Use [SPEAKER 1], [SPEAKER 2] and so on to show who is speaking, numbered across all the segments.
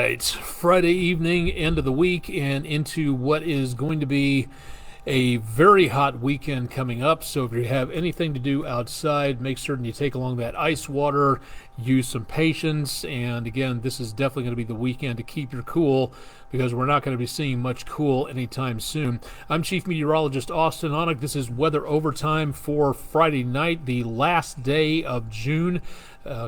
[SPEAKER 1] right, Friday evening, end of the week, and into what is going to be a very hot weekend coming up. So if you have anything to do outside, make certain you take along that ice water, use some patience, and again, this is definitely going to be the weekend to keep your cool because we're not going to be seeing much cool anytime soon. I'm Chief Meteorologist Austin Onick. This is Weather Overtime for Friday night, the last day of June.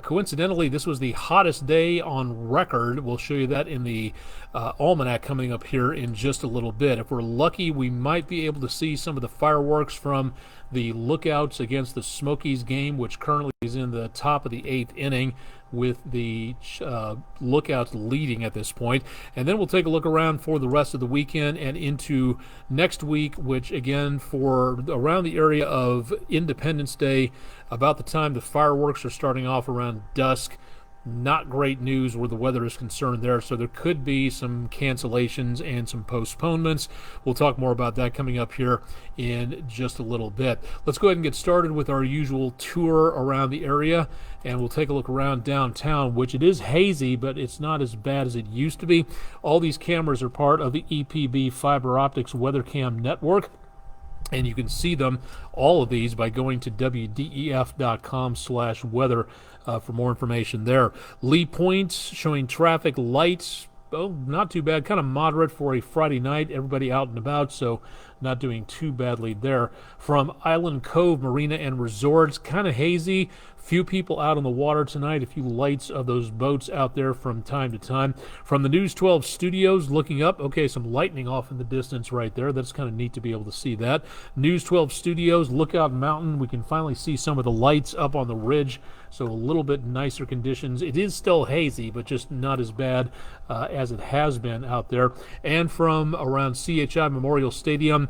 [SPEAKER 1] Coincidentally, this was the hottest day on record. We'll show you that in the almanac coming up here in just a little bit. If we're lucky, we might be able to see some of the fireworks from the lookouts against the Smokies game, which currently is in the top of the 8th inning with the lookouts leading at this point. And then we'll take a look around for the rest of the weekend and into next week, which again for around the area of Independence Day, about the time the fireworks are starting off around dusk. Not great news where the weather is concerned there, so there could be some cancellations and some postponements. We'll talk more about that coming up here in just a little bit. Let's go ahead and get started with our usual tour around the area, and we'll take a look around downtown, which it is hazy, but it's not as bad as it used to be. All these cameras are part of the EPB Fiber Optics WeatherCam network. And you can see them, all of these, by going to wdef.com/weather for more information there. Lee Point showing traffic lights. Oh, not too bad. Kind of moderate for a Friday night. Everybody out and about, so not doing too badly there. From Island Cove Marina and Resorts, kind of hazy. Few people out on the water tonight. A few lights of those boats out there from time to time. From the News 12 studios, looking up, okay, some lightning off in the distance right there. That's kind of neat to be able to see that. News 12 studios, Lookout Mountain. We can finally see some of the lights up on the ridge, so a little bit nicer conditions. It is still hazy, but just not as bad as it has been out there. And from around CHI Memorial Stadium,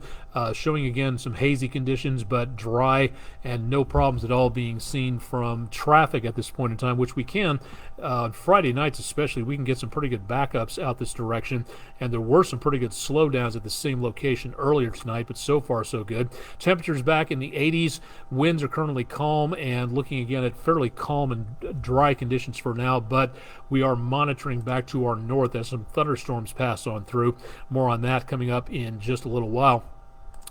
[SPEAKER 1] showing again some hazy conditions, but dry and no problems at all being seen from traffic at this point in time, which we can on Friday nights especially. We can get some pretty good backups out this direction, and there were some pretty good slowdowns at the same location earlier tonight, but so far so good. Temperatures back in the 80s. Winds are currently calm and looking again at fairly calm and dry conditions for now, but we are monitoring back to our north as some thunderstorms pass on through. More on that coming up in just a little while.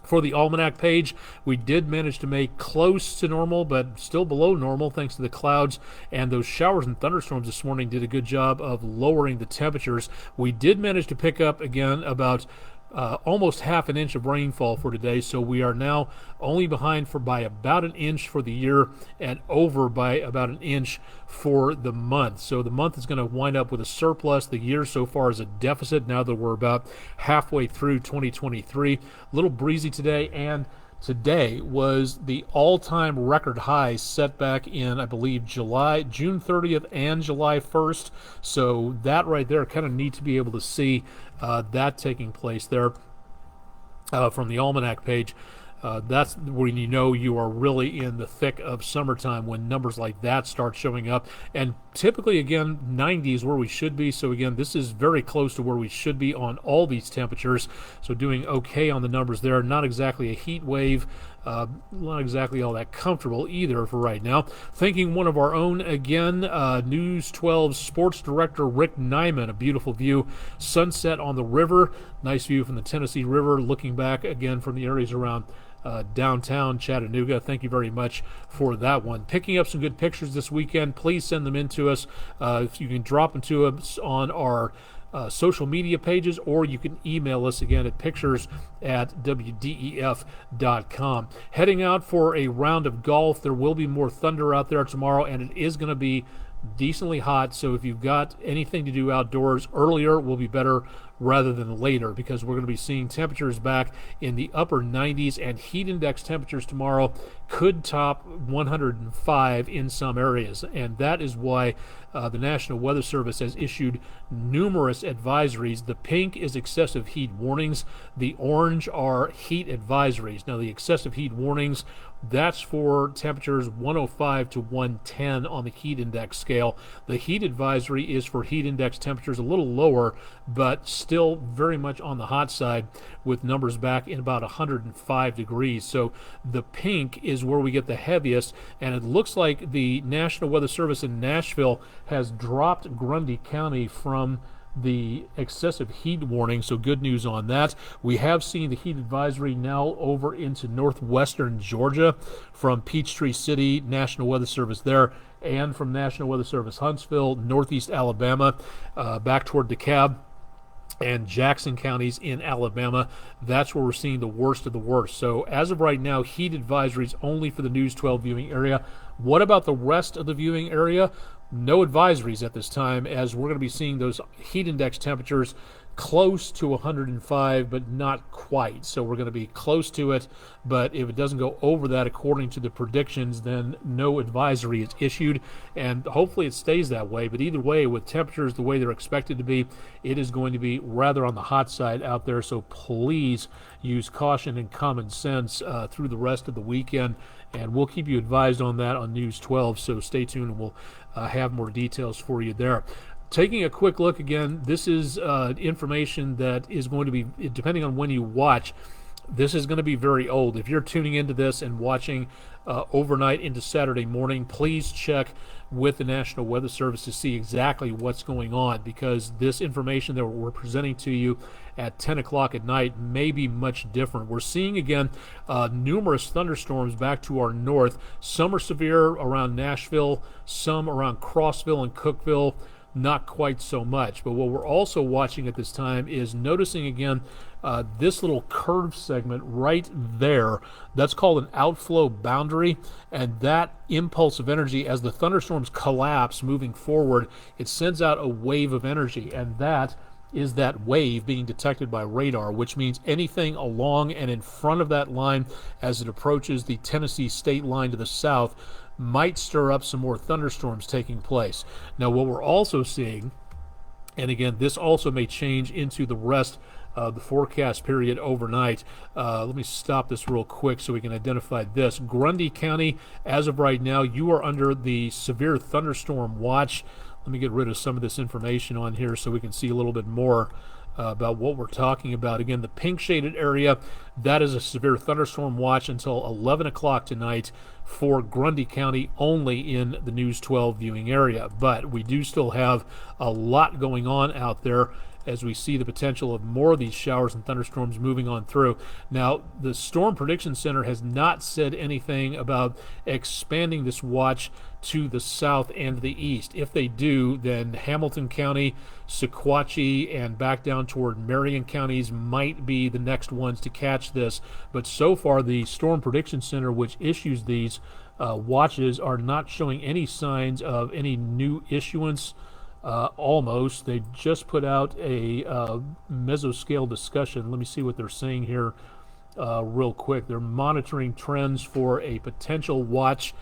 [SPEAKER 1] For the almanac page, we did manage to make close to normal, but still below normal thanks to the clouds, and those showers and thunderstorms this morning did a good job of lowering the temperatures. We did manage to pick up again about almost half an inch of rainfall for today, so we are now only behind by about an inch for the year and over by about an inch for the month. So the month is going to wind up with a surplus. The year so far is a deficit now that we're about halfway through 2023. A little breezy today, and today was the all-time record high set back in, I believe, June 30th and July 1st. So that right there, kind of neat to be able to see that taking place there from the almanac page. That's when you know you are really in the thick of summertime, when numbers like that start showing up. And typically, again, 90 is where we should be. So again, this is very close to where we should be on all these temperatures. So doing okay on the numbers there. Not exactly a heat wave. Not exactly all that comfortable either for right now. Thanking one of our own again, News 12 sports director Rick Nyman. A beautiful view, sunset on the river. Nice view from the Tennessee River, looking back again from the areas around downtown Chattanooga. Thank you very much for that one. Picking up some good pictures this weekend. Please send them in to us. If you can drop them to us on our social media pages, or you can email us again at pictures@wdef.com. Heading out for a round of golf. There will be more thunder out there tomorrow, and it is going to be decently hot, so if you've got anything to do outdoors, earlier will be better rather than later, because we're going to be seeing temperatures back in the upper 90s, and heat index temperatures tomorrow could top 105 in some areas, and that is why the National Weather Service has issued numerous advisories. The pink is excessive heat warnings. The orange are heat advisories. Now, the excessive heat warnings, that's for temperatures 105 to 110 on the heat index scale. The heat advisory is for heat index temperatures a little lower, but still very much on the hot side, with numbers back in about 105 degrees. So the pink is where we get the heaviest, and it looks like the National Weather Service in Nashville has dropped Grundy County from the excessive heat warning, so good news on that. We have seen the heat advisory now over into northwestern Georgia from Peachtree City, National Weather Service there, and from National Weather Service Huntsville, northeast Alabama, back toward DeKalb and Jackson counties in Alabama. That's where we're seeing the worst of the worst. So as of right now, heat advisories only for the News 12 viewing area. What about the rest of the viewing area? No advisories at this time, as we're going to be seeing those heat index temperatures close to 105, but not quite. So we're going to be close to it, but if it doesn't go over that according to the predictions, then no advisory is issued, and hopefully it stays that way. But either way, with temperatures the way they're expected to be, it is going to be rather on the hot side out there. So please use caution and common sense through the rest of the weekend, and we'll keep you advised on that on News 12, so stay tuned and we'll have more details for you there. Taking a quick look again, this is information that is going to be, depending on when you watch, this is going to be very old. If you're tuning into this and watching overnight into Saturday morning, please check with the National Weather Service to see exactly what's going on, because this information that we're presenting to you at 10 o'clock at night may be much different. We're seeing again numerous thunderstorms back to our north. Some are severe around Nashville, some around Crossville and Cookeville, not quite so much. But what we're also watching at this time is noticing again this little curved segment right there. That's called an outflow boundary, and that impulse of energy, as the thunderstorms collapse moving forward, it sends out a wave of energy, and that is that wave being detected by radar, which means anything along and in front of that line as it approaches the Tennessee state line to the south might stir up some more thunderstorms taking place. Now, what we're also seeing, and again, this also may change into the rest of the forecast period overnight. Let me stop this real quick so we can identify this. Grundy County, as of right now, you are under the severe thunderstorm watch. Let me get rid of some of this information on here so we can see a little bit more about what we're talking about. Again, the pink shaded area, that is a severe thunderstorm watch until 11 o'clock tonight for Grundy County, only in the News 12 viewing area. But we do still have a lot going on out there as we see the potential of more of these showers and thunderstorms moving on through. Now, the Storm Prediction Center has not said anything about expanding this watch to the south and the east. If they do, then Hamilton County, Sequatchie, and back down toward Marion counties might be the next ones to catch this. But so far, the Storm Prediction Center, which issues these watches, are not showing any signs of any new issuance. Almost. They just put out a mesoscale discussion. Let me see what they're saying here real quick. They're monitoring trends for a potential watch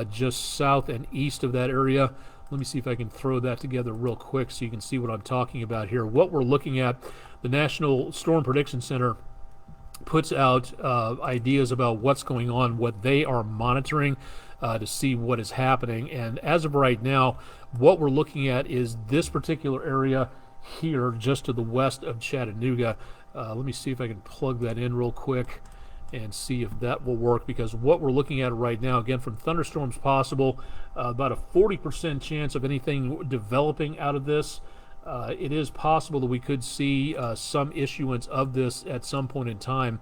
[SPEAKER 1] just south and east of that area. Let me see if I can throw that together real quick so you can see what I'm talking about here. What we're looking at, the National Storm Prediction Center puts out ideas about what's going on, what they are monitoring to see what is happening. And as of right now, what we're looking at is this particular area here just to the west of Chattanooga. Let me see if I can plug that in real quick and see if that will work, because what we're looking at right now, again, from thunderstorms possible, about a 40% chance of anything developing out of this. It is possible that we could see some issuance of this at some point in time,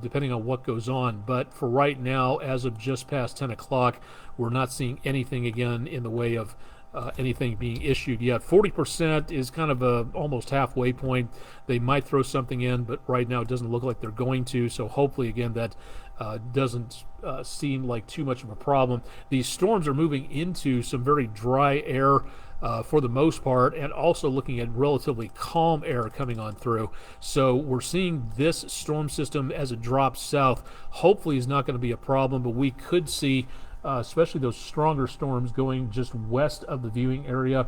[SPEAKER 1] depending on what goes on. But for right now, as of just past 10 o'clock, we're not seeing anything again in the way of anything being issued yet. 40% is kind of a almost halfway point. They might throw something in, but right now it doesn't look like they're going to. So hopefully, again, that doesn't seem like too much of a problem. These storms are moving into some very dry air for the most part, and also looking at relatively calm air coming on through. So we're seeing this storm system as it drops south hopefully is not going to be a problem, but we could see especially those stronger storms going just west of the viewing area.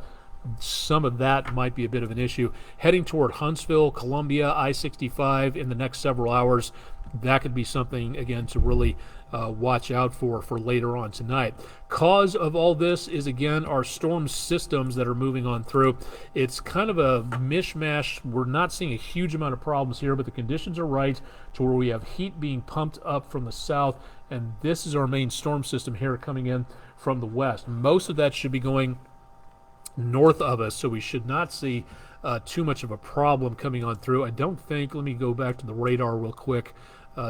[SPEAKER 1] Some of that might be a bit of an issue. Heading toward Huntsville, Columbia, I-65 in the next several hours, that could be something, again, to really watch out for later on tonight. Cause of all this is, again, our storm systems that are moving on through. It's kind of a mishmash. We're not seeing a huge amount of problems here, but the conditions are right to where we have heat being pumped up from the south, and this is our main storm system here coming in from the west. Most of that should be going north of us, so we should not see too much of a problem coming on through. I don't think, let me go back to the radar real quick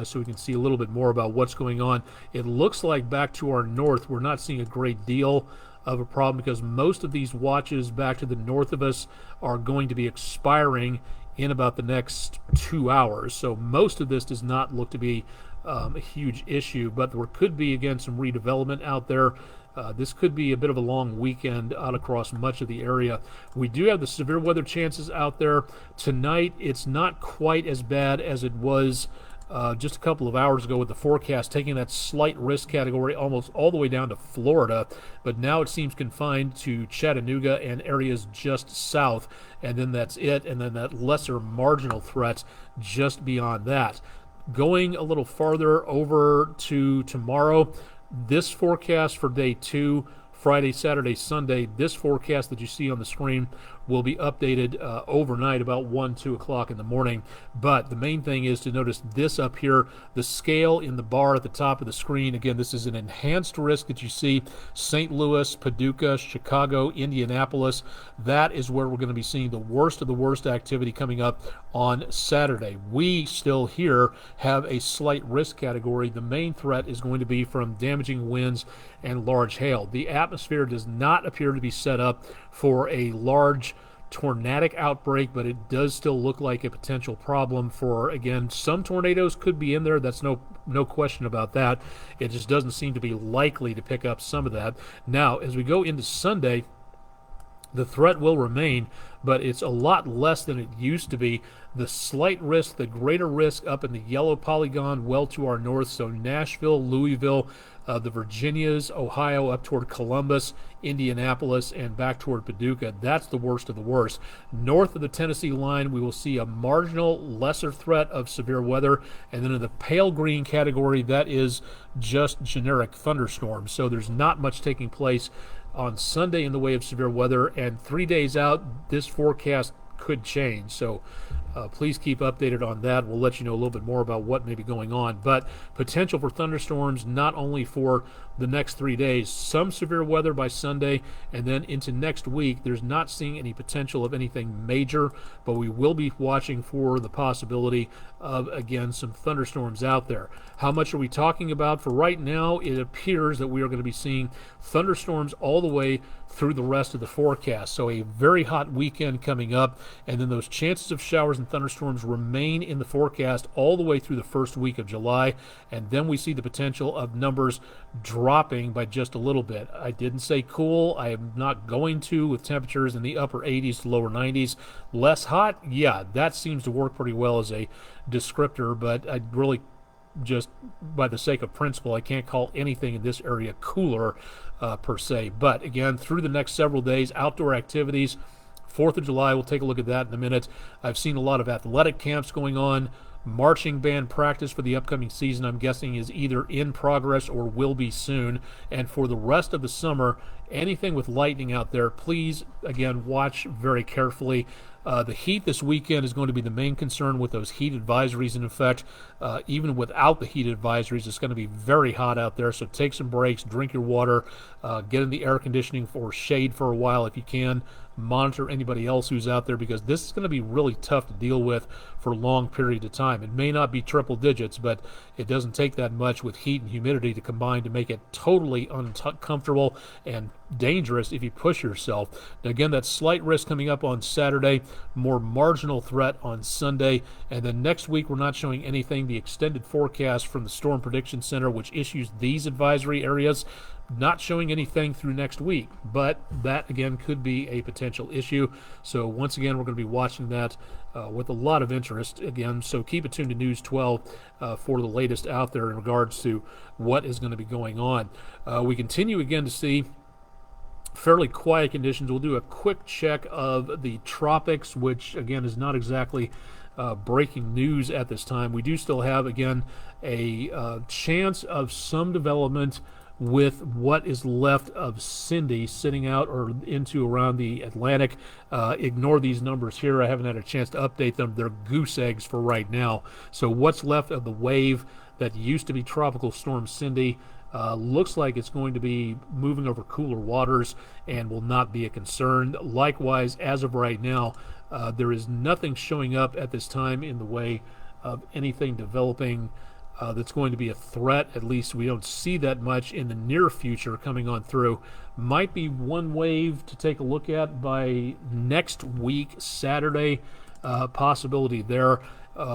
[SPEAKER 1] so we can see a little bit more about what's going on. It looks like back to our north, we're not seeing a great deal of a problem because most of these watches back to the north of us are going to be expiring in about the next 2 hours. So most of this does not look to be a huge issue, but there could be, again, some redevelopment out there. This could be a bit of a long weekend out across much of the area. We do have the severe weather chances out there. Tonight, it's not quite as bad as it was just a couple of hours ago with the forecast, taking that slight risk category almost all the way down to Florida. But now it seems confined to Chattanooga and areas just south. And then that's it. And then that lesser marginal threat just beyond that. Going a little farther over to tomorrow, this forecast for day 2, Friday, Saturday, Sunday, this forecast that you see on the screen will be updated overnight about 1, 2 o'clock in the morning. But the main thing is to notice this up here, the scale in the bar at the top of the screen. Again, this is an enhanced risk that you see. St. Louis, Paducah, Chicago, Indianapolis. That is where we're going to be seeing the worst of the worst activity coming up on Saturday. We still here have a slight risk category. The main threat is going to be from damaging winds and large hail. The atmosphere does not appear to be set up for a large tornadic outbreak, but it does still look like a potential problem for, again, some tornadoes could be in there. That's no question about that. It just doesn't seem to be likely to pick up some of that. Now, as we go into Sunday, the threat will remain, but it's a lot less than it used to be. The slight risk, the greater risk up in the yellow polygon well to our north, so Nashville, Louisville, the Virginias, Ohio, up toward Columbus, Indianapolis, and back toward Paducah. That's the worst of the worst. North of the Tennessee line, we will see a marginal lesser threat of severe weather, and then in the pale green category, that is just generic thunderstorms. So there's not much taking place on Sunday in the way of severe weather, and 3 days out, this forecast could change. So please keep updated on that. We'll let you know a little bit more about what may be going on. But potential for thunderstorms not only for the next 3 days, some severe weather by Sunday, and then into next week. There's not seeing any potential of anything major, but we will be watching for the possibility of, again, some thunderstorms out there. How much are we talking about? For right now, it appears that we are going to be seeing thunderstorms all the way through the rest of the forecast. So a very hot weekend coming up, and then those chances of showers and thunderstorms remain in the forecast all the way through the first week of July, and then we see the potential of numbers dropping by just a little bit. I didn't say cool. I am not going to, with temperatures in the upper 80s to lower 90s. Less hot? Yeah, that seems to work pretty well as a descriptor, but I really just by the sake of principle, I can't call anything in this area cooler per se. But again, through the next several days, outdoor activities, 4th of July, we'll take a look at that in a minute. I've seen a lot of athletic camps going on. Marching band practice for the upcoming season, I'm guessing, is either in progress or will be soon. And for the rest of the summer, anything with lightning out there, please, again, watch very carefully. The heat this weekend is going to be the main concern with those heat advisories in effect. Even without the heat advisories, it's going to be very hot out there, so take some breaks, drink your water, get in the air conditioning for shade for a while if you can. Monitor anybody else who's out there, because this is going to be really tough to deal with for a long period of time. It may not be triple digits, but it doesn't take that much with heat and humidity to combine to make it totally uncomfortable and dangerous if you push yourself. Now, again, that slight risk coming up on Saturday, more marginal threat on Sunday, and then next week we're not showing anything. The extended forecast from the Storm Prediction Center, which issues these advisory areas, not showing anything through next week, but that again could be a potential issue. So once again, we're going to be watching that with a lot of interest again. So keep it tuned to News 12 for the latest out there in regards to what is going to be going on. We continue again to see fairly quiet conditions. We'll do a quick check of the tropics, which again is not exactly breaking news at this time. We do still have, again, a chance of some development with what is left of Cindy sitting out or into around the Atlantic. Ignore these numbers here. I haven't had a chance to update them. They're goose eggs for right now. So what's left of the wave that used to be Tropical Storm Cindy looks like it's going to be moving over cooler waters and will not be a concern. Likewise, as of right now, There is nothing showing up at this time in the way of anything developing that's going to be a threat. At least we don't see that much in the near future coming on through. Might be one wave to take a look at by next week, Saturday, possibility there.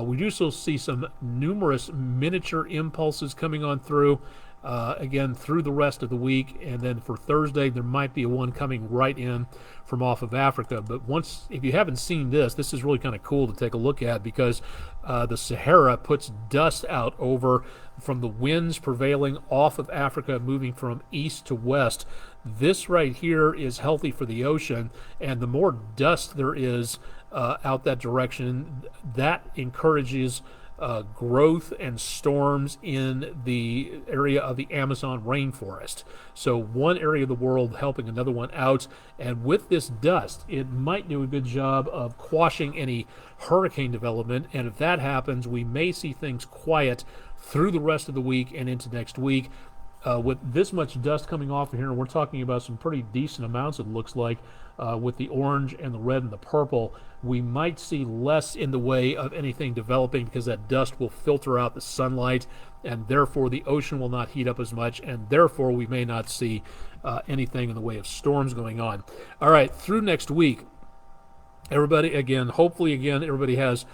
[SPEAKER 1] We do still see some numerous miniature impulses coming on through, again, through the rest of the week. And then for Thursday, there might be one coming right in from off of Africa. But if you haven't seen this is really kind of cool to take a look at, because the Sahara puts dust out over from the winds prevailing off of Africa, moving from east to west. This right here is healthy for the ocean, and the more dust there is out that direction, that encourages growth and storms in the area of the Amazon rainforest. So one area of the world helping another one out, and with this dust, it might do a good job of quashing any hurricane development, and if that happens, we may see things quiet through the rest of the week and into next week. With this much dust coming off of here, and we're talking about some pretty decent amounts, it looks like, with the orange and the red and the purple, we might see less in the way of anything developing, because that dust will filter out the sunlight, and therefore the ocean will not heat up as much, and therefore we may not see anything in the way of storms going on. All right, through next week, everybody, again, hopefully, everybody has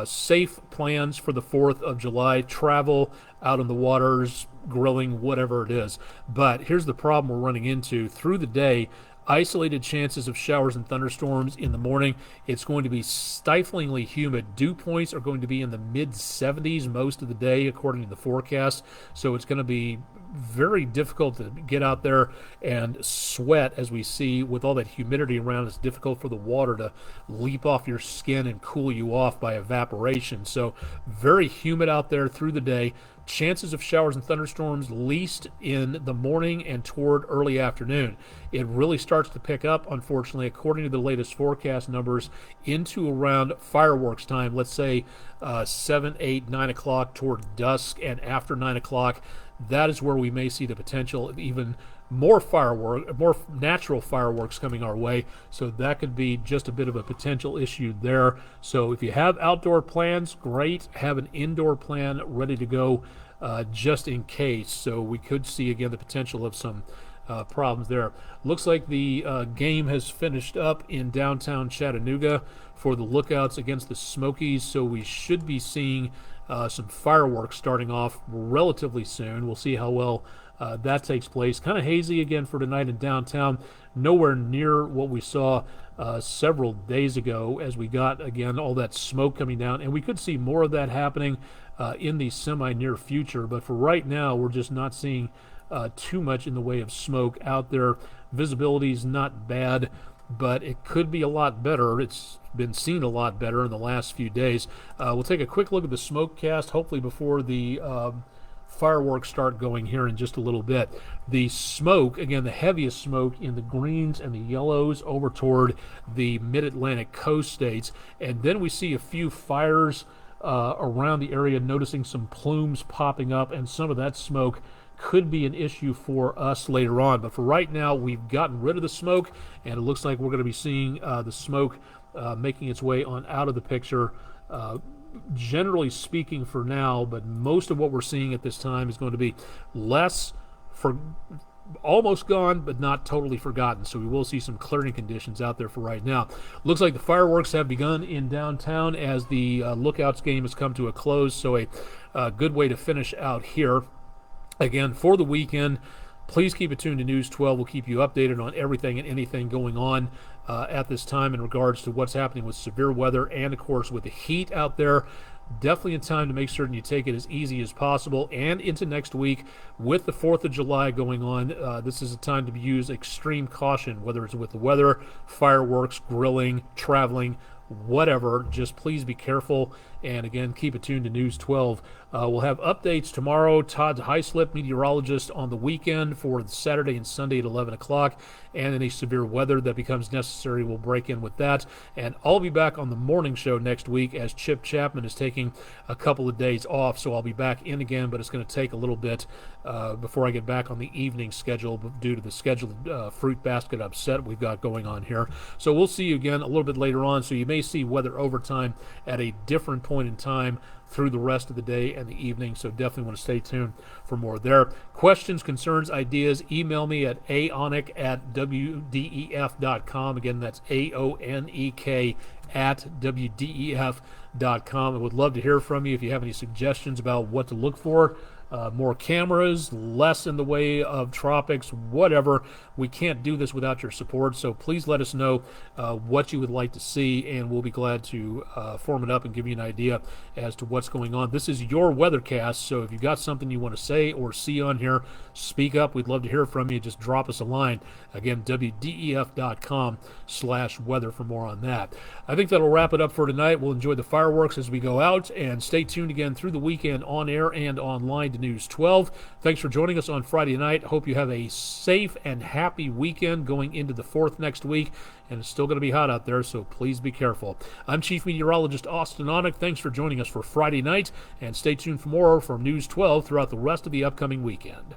[SPEAKER 1] safe plans for the 4th of July, travel out on the waters, grilling, whatever it is. But here's the problem we're running into through the day. Isolated chances of showers and thunderstorms in the morning. It's going to be stiflingly humid. Dew points are going to be in the mid-70s most of the day, according to the forecast. So it's going to be very difficult to get out there and sweat, as we see with all that humidity around. It's difficult for the water to leap off your skin and cool you off by evaporation. So very humid out there through the day. Chances of showers and thunderstorms least in the morning and toward early afternoon. It really starts to pick up, unfortunately, according to the latest forecast numbers, into around fireworks time. Let's say 7, 8, 9 o'clock toward dusk, and after 9 o'clock, that is where we may see the potential of even more natural fireworks coming our way. So that could be just a bit of a potential issue there. So if you have outdoor plans, great. Have an indoor plan ready to go just in case. So we could see, again, the potential of some problems there. Looks like the game has finished up in downtown Chattanooga for the lookouts against the Smokies. So we should be seeing some fireworks starting off relatively soon. We'll see how well that takes place. Kind of hazy again for tonight in downtown. Nowhere near what we saw several days ago, as we got, again, all that smoke coming down. And we could see more of that happening in the semi-near future. But for right now, we're just not seeing too much in the way of smoke out there. Visibility is not bad, but it could be a lot better. It's been seen a lot better in the last few days. We'll take a quick look at the smoke cast, hopefully before the fireworks start going here in just a little bit. The smoke, again, the heaviest smoke in the greens and the yellows over toward the mid-Atlantic coast states. And then we see a few fires around the area, noticing some plumes popping up, and some of that smoke could be an issue for us later on. But for right now, we've gotten rid of the smoke, and it looks like we're going to be seeing the smoke making its way on out of the picture, generally speaking for now. But most of what we're seeing at this time is going to be almost gone, but not totally forgotten. So we will see some clearing conditions out there for right now. Looks like the fireworks have begun in downtown as the Lookouts game has come to a close. So a good way to finish out here. Again, for the weekend, please keep it tuned to News 12. We'll keep you updated on everything and anything going on at this time in regards to what's happening with severe weather and, of course, with the heat out there. Definitely a time to make certain you take it as easy as possible, and into next week with the 4th of July going on. This is a time to use extreme caution, whether it's with the weather, fireworks, grilling, traveling, whatever. Just please be careful And again, keep it tuned to News 12. We'll have updates tomorrow. Todd Heislip, meteorologist, on the weekend for Saturday and Sunday at 11 o'clock. And any severe weather that becomes necessary, we'll break in with that. And I'll be back on the morning show next week as Chip Chapman is taking a couple of days off. So I'll be back in again, but it's going to take a little bit before I get back on the evening schedule due to the scheduled fruit basket upset we've got going on here. So we'll see you again a little bit later on. So you may see Weather Overtime at a different point in time through the rest of the day and the evening, so definitely want to stay tuned for more there. Questions, concerns, ideas, email me at aonek@wdef.com. Again, that's AONEK at WDEF.com. I would love to hear from you if you have any suggestions about what to look for. More cameras, less in the way of tropics, whatever. We can't do this without your support, so please let us know what you would like to see, and we'll be glad to form it up and give you an idea as to what's going on. This is your weathercast, so if you've got something you want to say or see on here, speak up. We'd love to hear from you. Just drop us a line. Again, WDEF.com/weather for more on that. I think that'll wrap it up for tonight. We'll enjoy the fireworks as we go out, and stay tuned again through the weekend on air and online to News 12. Thanks for joining us on Friday night. Hope you have a safe and happy weekend going into the 4th next week, and it's still going to be hot out there, so please be careful. I'm Chief Meteorologist Austin Onek. Thanks for joining us for Friday night, and stay tuned for more from News 12 throughout the rest of the upcoming weekend.